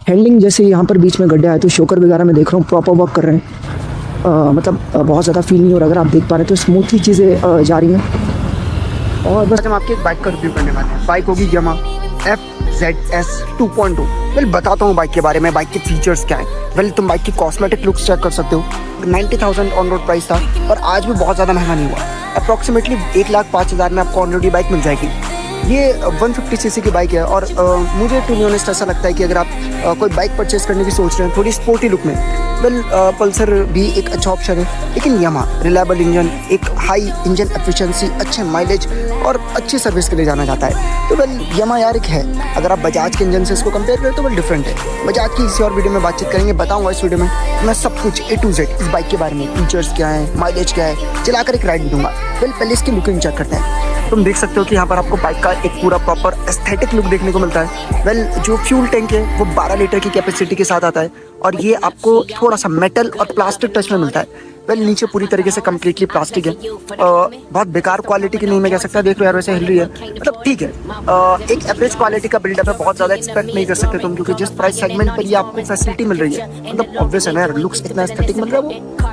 Handling जैसे यहाँ पर बीच में गड्ढे आए तो शोकर वगैरह मैं देख रहा हूँ प्रॉपर वर्क कर रहे हैं। मतलब बहुत ज़्यादा फील नहीं हो रहा, अगर आप देख पा रहे हैं तो स्मूथली चीज़ें जा रही हैं। और बस हम आपकी एक बाइक का रिव्यू करने वाले हैं। बाइक होगी यामाहा FZS 2.2। वेल बताता हूँ बाइक के बारे में, बाइक के फीचर्स क्या है। वेल तुम बाइक की कॉस्मेटिक लुक्स चेक कर सकते हो। 90,000 ऑन रोड प्राइस था और आज भी बहुत ज़्यादा महंगा नहीं हुआ। अप्रॉक्सीमेटली 1,05,000 में आपको ऑन रोड बाइक मिल जाएगी। ये 150cc की बाइक है और मुझे टू बी ऑनेस्ट ऐसा लगता है कि अगर आप कोई बाइक परचेस करने की सोच रहे हैं थोड़ी स्पोर्टी लुक में, वेल पल्सर भी एक अच्छा ऑप्शन है। लेकिन यामाहा रिलायबल इंजन, एक हाई इंजन एफिशिएंसी, अच्छे माइलेज और अच्छी सर्विस के लिए जाना जाता है। तो वेल यामाहा यार एक है। अगर आप बजाज के इंजन से इसको कंपेयर करें तो वेल डिफरेंट है। बजाज की इसी और वीडियो में बातचीत करेंगे, बताऊंगा इस वीडियो में मैं सब कुछ A to Z इस बाइक के बारे में, फीचर्स क्या है, माइलेज क्या है, चलाकर एक राइड भी दूंगा। वेल पहले इसकी लुकिंग चेक करते हैं। तुम देख सकते हो कि यहाँ पर आपको बाइक का एक पूरा प्रॉपर एस्थेटिक लुक देखने को मिलता है। वेल जो फ्यूल टैंक है वो 12 लीटर की कैपेसिटी के साथ आता है और ये आपको थोड़ा सा मेटल और प्लास्टिक टच में मिलता है। वेल नीचे पूरी तरीके से कम्प्लीटली प्लास्टिक है। बहुत बेकार क्वालिटी की नहीं मैं कह सकता, देख लो यार वैसे हिल रही है, मतलब ठीक है। एक एवरेज क्वालिटी का बिल्डअप है, बहुत ज़्यादा एक्सपेक्ट नहीं कर सकते तुम, क्योंकि जिस प्राइस सेगमेंट पर ये आपको फैसिलिटी मिल रही है, मतलब ऑब्वियस है ना यार, लुक्स इतना एस्थेटिक मिल रहा है, वो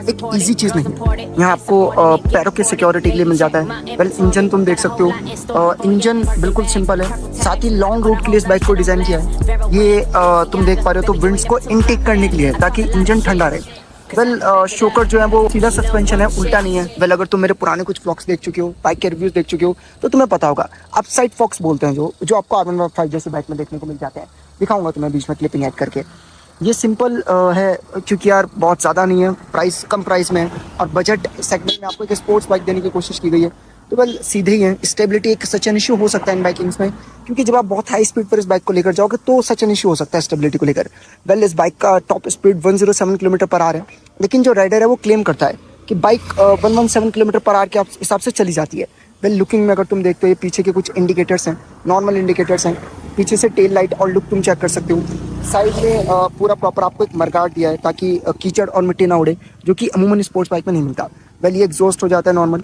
एक ईजी चीज़ नहीं है। यहाँ आपको पैरों की सिक्योरिटी के लिए मिल जाता है। वेल इंजन तुम देख सकते हो, इंजन बिल्कुल सिंपल है, साथ ही लॉन्ग रूट के लिए इस बाइक को डिज़ाइन किया है। ये तुम देख पा रहे हो तो विंड्स को इनटेक करने के लिए ताकि इंजन ठंडा रहे। वेल शोकर जो है वो सीधा सस्पेंशन है, उल्टा नहीं है। वेल अगर तुम मेरे पुराने कुछ व्लॉग्स देख चुके हो, बाइक के रिव्यूज देख चुके हो तो तुम्हें पता होगा। अपसाइड फॉक्स बोलते हैं जो आपको R155 जैसे बाइक में देखने को मिल जाते हैं। दिखाऊंगा तुम्हें बीच में क्लिपिंग ऐड करके। ये सिंपल है क्योंकि यार बहुत ज़्यादा नहीं है, प्राइस कम प्राइस में है और बजट सेगमेंट में आपको एक स्पोर्ट्स बाइक देने की कोशिश की गई है। तो वेल सीधे ही है। स्टेबिलिटी एक सच एन इशू हो सकता है इन बाइकिंग्स में, क्योंकि जब आप बहुत हाई स्पीड पर इस बाइक को लेकर जाओगे तो सच एन इशू हो सकता है स्टेबिलिटी को लेकर। वेल इस बाइक का top speed 107 kilometre per hour है, लेकिन जो राइडर है वो क्लेम करता है कि बाइक 117 किलोमीटर पर आवर के हिसाब से चली जाती है। वेल लुकिंग में अगर तुम देखते हो, ये पीछे के कुछ इंडिकेटर्स हैं, नॉर्मल इंडिकेटर्स हैं। पीछे से टेल लाइट और लुक तुम चेक कर सकते हो। साइड में पूरा प्रॉपर आपको एक मडगार्ड दिया है ताकि कीचड़ और मिट्टी ना उड़े, जो कि अमूमन स्पोर्ट्स बाइक में नहीं मिलता। वेल ये एग्जॉस्ट हो जाता है नॉर्मल।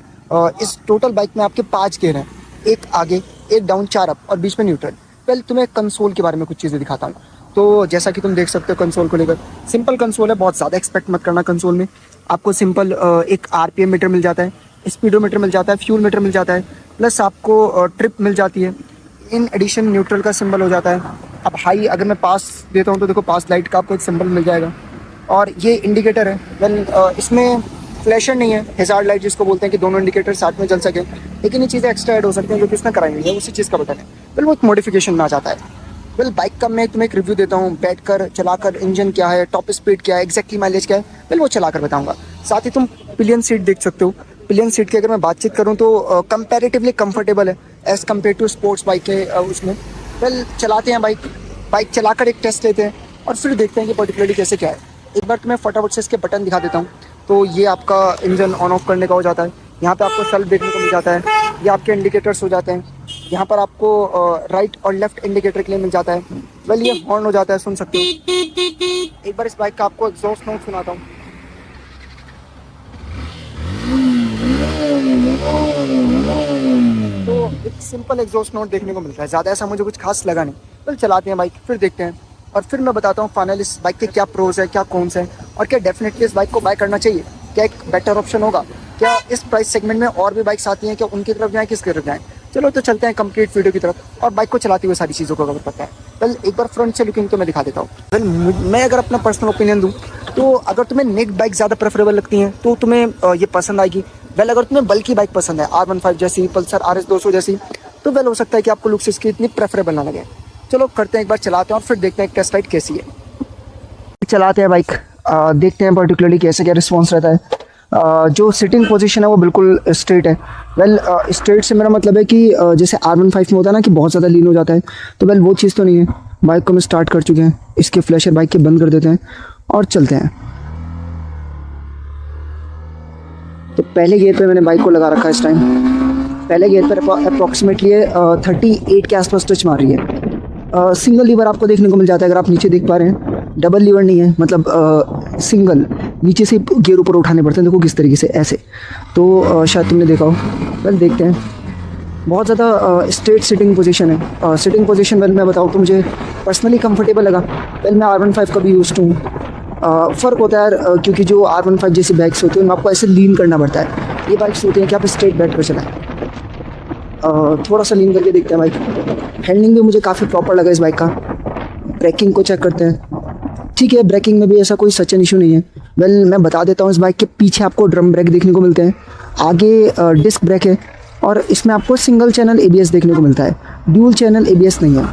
इस टोटल बाइक में आपके 5 गियर हैं, एक आगे, एक डाउन, 4 अप और बीच में न्यूट्रल। वेल तुम्हें कंसोल के बारे में कुछ चीज़ें दिखाता हूँ। तो जैसा कि तुम देख सकते हो कंसोल को लेकर सिंपल कंसोल है, बहुत ज़्यादा एक्सपेक्ट मत करना। कंसोल में आपको सिंपल एक RPM मीटर मिल जाता है, स्पीडोमीटर मिल जाता है, फ्यूल मीटर मिल जाता है, प्लस आपको ट्रिप मिल जाती है। इन एडिशन न्यूट्रल का सिंबल हो जाता है। अब हाई अगर मैं पास देता हूँ तो देखो पास लाइट का आपको एक सिंबल मिल जाएगा। और ये इंडिकेटर है। वेल इसमें फ्लैशर नहीं है, हेजार्ड लाइट जिसको बोलते हैं कि दोनों इंडिकेटर साथ में जल सके, लेकिन ये चीज़ें एक्स्ट्रा ऐड हो सकती हैं जो कि इसने कराई हुई है, उसी चीज़ का बटन है। वेल वो एक मॉडिफिकेशन में आ जाता है। वेल बाइक का मैं तुम्हें एक रिव्यू देता हूँ, बैठकर चलाकर इंजन क्या है, टॉप स्पीड क्या है, एक्जैक्टली माइलेज क्या है, वेल वो चलाकर बताऊँगा। साथ ही तुम पिलियन सीट देख सकते हो। पिलियन सीट की अगर मैं बातचीत करूँ तो कंपैरेटिवली कंफर्टेबल है as compare to sports bike के उसमें। वेल चलाते हैं बाइक चलाकर एक टेस्ट लेते हैं और फिर देखते हैं कि पर्टिकुलरली कैसे क्या है। एक बार तुम्हें फटाफट से इसके बटन दिखा देता हूँ। तो ये आपका इंजन ऑन ऑफ करने का हो जाता है। यहाँ पे आपको सेल्फ देखने को मिल जाता है, ये आपके इंडिकेटर्स हो जाते हैं। यहाँ पर आपको राइट और लेफ्ट इंडिकेटर के लिए मिल जाता है। वेल ये हॉर्न हो जाता है, सुन सकते हो। एक बार इस बाइक का आपको एग्जॉस्ट नोट सुनाता हूँ। तो एक सिंपल एग्जॉस्ट नोट देखने को मिलता है, ज़्यादा ऐसा मुझे कुछ खास लगा नहीं। वेल चलाते हैं बाइक, फिर देखते हैं और फिर मैं बताता हूँ फाइनल इस बाइक के क्या प्रोज है, क्या कॉन्स है और क्या डेफिनेटली इस बाइक को बाय करना चाहिए। क्या एक बेटर ऑप्शन होगा, क्या इस प्राइस सेगमेंट में और भी बाइक्स आती हैं, क्या उनकी तरफ जाएँ, किसकी तरफ जाएँ। चलो तो चलते हैं कंप्लीट वीडियो की तरफ और बाइक को चलाते हुए सारी चीज़ों को कवर करते हैं। वेल एक बार फ्रंट से लुकिंग तो मैं दिखा देता हूँ। वेल मैं अगर अपना पर्सनल ओपिनियन दूँ तो अगर तुम्हें नेक्ड बाइक ज़्यादा प्रेफरेबल लगती हैं तो तुम्हें ये पसंद आएगी। वेल अगर तुम्हें बल्कि बाइक पसंद है, R15 जैसी, पल्सर RS 200 जैसी, तो वेल हो सकता है कि आपको लुक्स इसकी इतनी प्रेफरेबल ना लगे। चलो करते हैं, एक बार चलाते हैं और फिर देखते हैं टेस्ट राइड कैसी है। चलाते हैं बाइक, देखते हैं पर्टिकुलरली कैसे क्या रिस्पॉन्स रहता है। जो सिटिंग पोजीशन है वो बिल्कुल स्ट्रेट है। वेल स्ट्रेट से मेरा मतलब है कि जैसे R15 में होता है ना कि बहुत ज़्यादा लीन हो जाता है, तो वेल वो चीज़ तो नहीं है। बाइक को हम स्टार्ट कर चुके हैं, इसके फ्लैशर बाइक के बंद कर देते हैं और चलते हैं। तो पहले गियर पे मैंने बाइक को लगा रखा है इस टाइम। पहले गियर पर अप्रॉक्सीमेटली 38 के आसपास टच मार रही है। सिंगल लीवर आपको देखने को मिल जाता है, अगर आप नीचे देख पा रहे हैं, डबल लीवर नहीं है, मतलब सिंगल नीचे से गियर ऊपर उठाने पड़ते हैं। देखो किस तरीके से, ऐसे। तो शायद तुमने देखा हो। वेल देखते हैं। बहुत ज़्यादा स्ट्रेट सिटिंग पोजीशन है। सिटिंग पोजीशन वेल मैं बताऊँ तो मुझे पर्सनली कंफर्टेबल लगा। वेल मैं R15 का भी यूज़ हूँ। फ़र्क होता है यार, क्योंकि जो R15 जैसी बाइक्स होती हैं उनमें आपको ऐसे लीन करना पड़ता है। ये बाइक्स होती हैं कि आप स्ट्रेट बैठ कर चलाएं। थोड़ा सा लीन करके देखते हैं बाइक। हैंडलिंग भी मुझे काफ़ी प्रॉपर लगा इस बाइक का। ब्रेकिंग को चेक करते हैं। ठीक है, ब्रेकिंग में भी ऐसा कोई सच एन इशू नहीं है। वेल मैं बता देता हूँ, इस बाइक के पीछे आपको ड्रम ब्रेक देखने को मिलते हैं, आगे डिस्क ब्रेक है, और इसमें आपको सिंगल चैनल ABS देखने को मिलता है, ड्यूल चैनल ABS नहीं है।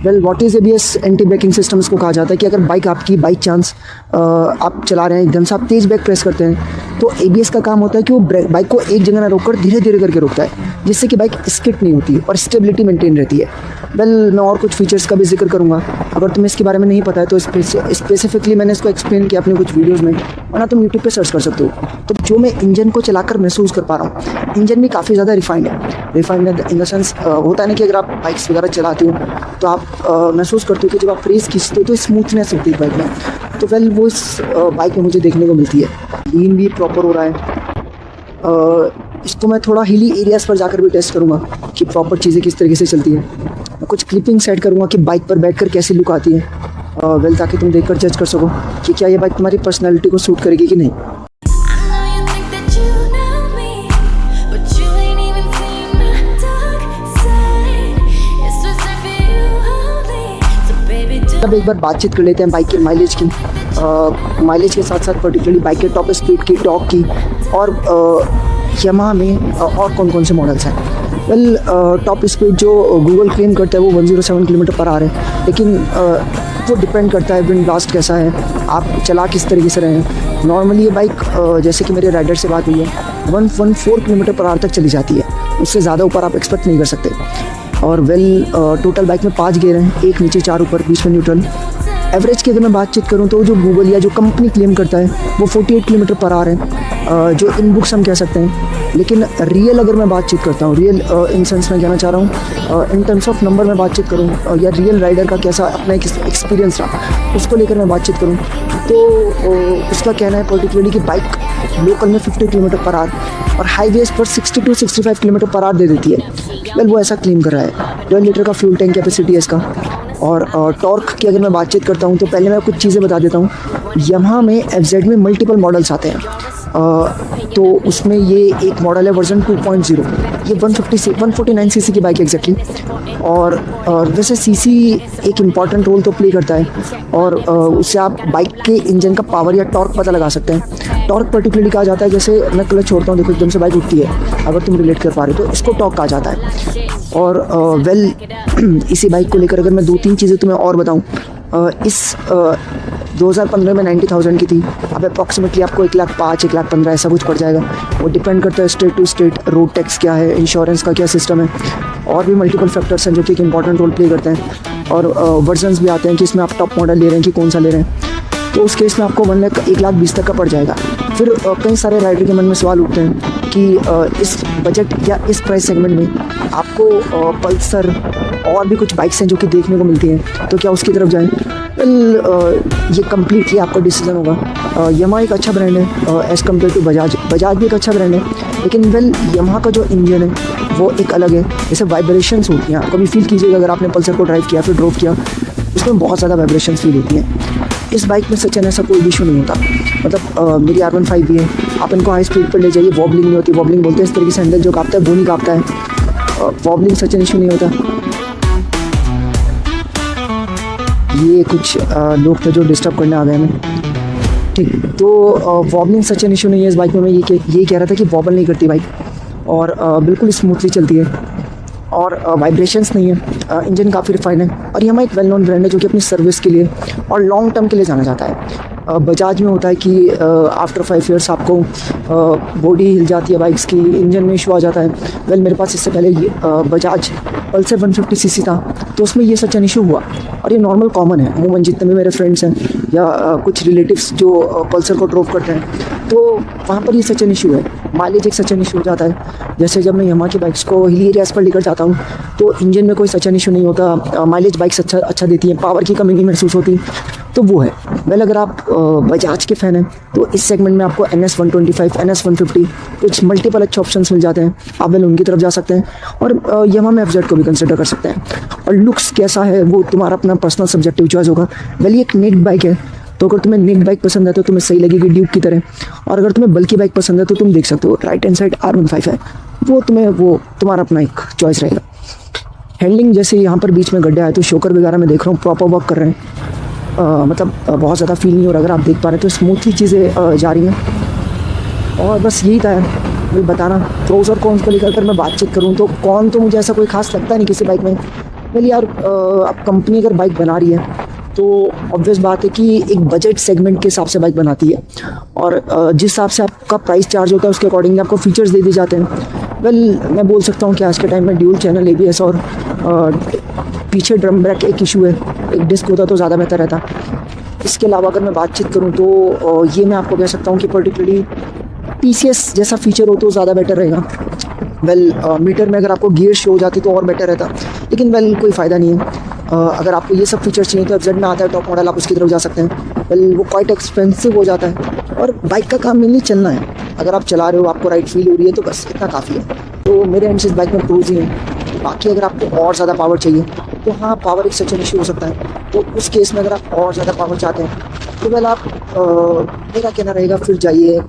Well what is ABS? Anti braking system इसको कहा जाता है कि अगर बाइक आपकी बाई चांस आप चला रहे हैं, एकदम से आप तेज़ ब्रेक प्रेस करते हैं तो ABS का काम होता है कि वो बाइक को एक जगह ना रोककर धीरे धीरे करके रोकता है, जिससे कि बाइक स्किड नहीं होती और स्टेबिलिटी मेंटेन रहती है। वेल मैं और कुछ फीचर्स का भी जिक्र करूँगा, अगर तुम्हें इसके बारे में नहीं पता है तो स्पेसिफिकली मैंने इसको एक्सप्लेन किया अपने कुछ वीडियोज़ में, वरना तुम यूट्यूब पे सर्च कर सकते हो। तो जो मैं इंजन को चलाकर महसूस कर पा रहा हूँ, इंजन भी काफ़ी ज़्यादा रिफाइंड है इन द सेंस होता है ना कि अगर आप बाइक्स वगैरह चलाते हो तो आप महसूस करते हो कि जब आप ब्रेक खींचते हो तो स्मूथनेस होती है बाइक में। तो वेल वो इस बाइक में मुझे देखने को मिलती है। लीन भी प्रॉपर हो रहा है। इसको मैं थोड़ा हिली एरियाज़ पर जाकर भी टेस्ट करूँगा कि प्रॉपर चीज़ें किस तरीके से चलती है। कुछ क्लिपिंग सेट करूँगा कि बाइक पर बैठकर कैसी लुक आती है। वेल ताकि तुम देखकर जज कर सको कि क्या ये बाइक तुम्हारी पर्सनैलिटी को सूट करेगी कि नहीं। अब एक बार बातचीत कर लेते हैं बाइक के माइलेज की। माइलेज के साथ साथ पर्टिकुलरली बाइक के टॉप स्पीड की, टॉर्क की, और यामाहा में और कौन कौन से मॉडल्स हैं। वेल टॉप स्पीड जो गूगल क्लेम करता है वो 107 किलोमीटर पर आवर है, लेकिन वो डिपेंड करता है विंड ब्लास्ट कैसा है, आप चला किस तरीके से रहे हैं। नॉर्मली ये बाइक जैसे कि मेरे राइडर से बात हुई है 114 किलोमीटर पर आवर तक चली जाती है, उससे ज़्यादा ऊपर आप एक्सपेक्ट नहीं कर सकते। और वेल टोटल बाइक में 5 गियर हैं, 1 नीचे 4 ऊपर, बीच में न्यूट्रल। एवरेज की अगर मैं बातचीत करूं तो जो गूगल या जो कंपनी क्लेम करता है वो 48 किलोमीटर पर आवर है, जो इन बुक्स हम कह सकते हैं। लेकिन रियल अगर मैं बातचीत करता हूँ, रियल इन सेंस मैं कहना चाह रहा हूँ, इन टर्म्स ऑफ नंबर मैं बातचीत करूँ या रियल राइडर का कैसा अपना एक एक्सपीरियंस रहा उसको लेकर मैं बातचीत करूँ, तो उसका कहना है पर्टिकुलरली कि बाइक लोकल में 50 किलोमीटर पर आवर और हाईवेज पर 60 to 65 किलोमीटर पर आवर दे देती है। वेल वो ऐसा क्लेम कर रहा है। 12 लीटर का फ्यूल टैंक कैपेसिटी है इसका। और टॉर्क की अगर मैं बातचीत करता हूँ तो पहले मैं कुछ चीज़ें बता देता हूँ। यामाहा में FZ में मल्टीपल मॉडल्स आते हैं, तो उसमें ये एक मॉडल है वर्जन 2.0, ये 149 सीसी की बाइक है एग्जैक्टली। और वैसे सीसी एक इम्पॉर्टेंट रोल तो प्ले करता है, और उससे आप बाइक के इंजन का पावर या टॉर्क पता लगा सकते हैं। टॉर्क पर्टिकुलरली कहा जाता है, जैसे मैं क्लच छोड़ता हूँ, देखो एकदम से बाइक उठती है, अगर तुम रिलेट कर पा रहे हो तो इसको टॉर्क कहा जाता है। और वेल इसी बाइक को लेकर अगर मैं 2-3 चीज़ें तुम्हें और बताऊँ, इस 2015 में 90,000 की थी, अब अप्रॉक्सीमेटली आपको 1,05,000 1,15,000 ऐसा कुछ पड़ जाएगा। वो डिपेंड करता है state to state, road tax क्या है, इंश्योरेंस का क्या सिस्टम है, और भी मल्टीपल फैक्टर्स हैं जो कि एक इंपॉर्टेंट रोल प्ले करते हैं। और वर्जन्स भी आते हैं कि इसमें आप टॉप मॉडल ले रहे हैं कि कौन सा ले रहे हैं, तो उस केस में आपको 1,20,000 तक का पड़ जाएगा। फिर कई सारे राइडर के मन में सवाल उठते हैं कि इस बजट या इस प्राइस सेगमेंट में आपको पल्सर और भी कुछ बाइक्स हैं जो कि देखने को मिलती हैं, तो क्या उसकी तरफ जाएं? वेल ये कम्प्लीटली आपका डिसीजन होगा। यामाहा एक अच्छा ब्रांड है एज़ कम्पेयर टू बजाज भी एक अच्छा ब्रांड है, लेकिन वेल यामाहा का जो इंजन है वो एक अलग है। जैसे वाइब्रेशंस होती हैं, कभी फील कीजिएगा अगर आपने पल्सर को ड्राइव किया फिर ड्रॉप किया, उसमें बहुत ज़्यादा वाइब्रेशंस फील होती हैं। इस बाइक में सचिन ऐसा कोई इशू नहीं होता। मतलब मेरी R15 भी है, आप इनको हाई स्पीड पर ले जाइए, वॉबलिंग नहीं होती। वॉबलिंग बोलते हैं इस तरीके से हैंडल जो कांपता है वो नहीं कांपता है। वॉबलिंग सचिन इशू नहीं होता। ये कुछ लोग थे जो डिस्टर्ब करने आ गए हमें, ठीक। तो वॉबलिंग सचिन इशू नहीं है इस बाइक में। मैं ये कह रहा था कि वॉबल नहीं करती बाइक, और बिल्कुल स्मूथली चलती है, और वाइब्रेशंस नहीं है। इंजन काफ़ी रिफाइन है, और ये हमारा एक वेल नोन ब्रांड है जो कि अपनी सर्विस के लिए और लॉन्ग टर्म के लिए जाना जाता है। बजाज में होता है कि आफ्टर 5 ईयर्स आपको बॉडी हिल जाती है बाइक्स की, इंजन में इशू आ जाता है। वेल मेरे पास इससे पहले बजाज पल्सर 150 सीसी था, तो उसमें ये सच एन इशू हुआ, और ये नॉर्मल कॉमन है। अमूमन जितने भी मेरे फ्रेंड्स हैं या कुछ रिलेटिव्स जो पल्सर को ड्रॉप करते हैं, तो वहाँ पर ये सच एन इशू है। माइलेज एक सच एन इशू हो जाता है। जैसे जब मैं यामाहा की बाइक्स को हिली एरियाज़ पर लेकर जाता हूँ तो इंजन में कोई सच एन इशू नहीं होता, माइलेज बाइक्स अच्छा देती है, पावर की कमी नहीं महसूस होती। तो तो वो है। वेल अगर आप बजाज के फ़ैन हैं तो इस सेगमेंट में आपको NS 125, NS 150 कुछ मल्टीपल अच्छे ऑप्शंस मिल जाते हैं, आप वेल उनकी तरफ जा सकते हैं। और यामाहा में FZ को भी कंसिडर कर सकते हैं। और लुक्स कैसा है वो तुम्हारा अपना पर्सनल सब्जेक्टिव चॉइस होगा। वेल ये एक नेक्ड बाइक है, तो अगर तुम्हें नेक्ड बाइक पसंद है तो तुम्हें सही लगेगी ड्यूक की तरह। और अगर तुम्हें बल्कि बाइक पसंद है तो तुम देख सकते हो राइट हैंड साइड R15 है, वो तुम्हारा अपना एक चॉइस रहेगा। हैंडलिंग जैसे यहाँ पर बीच में गड्ढे आए तो शोकर वगैरह मैं देख रहा हूँ प्रॉपर वर्क कर रहे हैं, मतलब बहुत ज़्यादा फील नहीं हो रहा। अगर आप देख पा रहे हैं तो स्मूथली चीज़ें जा रही हैं। और बस यही था यार मुझे बताना। प्रोज और कॉन्स को लेकर अगर मैं बातचीत करूँ तो कौन तो मुझे ऐसा कोई खास लगता नहीं किसी बाइक में। वेल यार अब कंपनी अगर बाइक बना रही है तो ऑब्वियस बात है कि एक बजट सेगमेंट के हिसाब से बाइक बनाती है, और जिस हिसाब से आपका प्राइस चार्ज होता है उसके अकॉर्डिंगली आपको फीचर्स दे दिए जाते हैं। वेल मैं बोल सकता हूँ कि आज के टाइम में ड्यूल चैनल ABS और पीछे ड्रम ब्रेक एक इशू है, एक डिस्क होता तो ज़्यादा बेहतर रहता। इसके अलावा अगर मैं बातचीत करूँ तो ये मैं आपको कह सकता हूँ कि पर्टिकुलरली TCS जैसा फीचर हो तो ज़्यादा बेटर रहेगा। वेल मीटर में अगर आपको गियर शो हो जाती तो और बेटर रहता, लेकिन वेल कोई फ़ायदा नहीं है। अगर आपको ये सब फीचर्स चाहिए तो FZ में आता है टॉप मॉडल, आप उसकी तरफ जा सकते हैं। वेल वो क्वाइट एक्सपेंसिव हो जाता है, और बाइक का काम मेनली चलना है। अगर आप चला रहे हो आपको राइट फील हो रही है तो बस इतना काफ़ी है। तो मेरे एंड से इस बाइक में प्रोज ही है। बाकी अगर आपको और ज़्यादा पावर चाहिए तो हाँ, पावर एक सच इशू हो सकता है। तो उस केस में अगर आप और ज़्यादा पावर चाहते हैं तो वेल आप मेरा कहना रहेगा फिर जाइए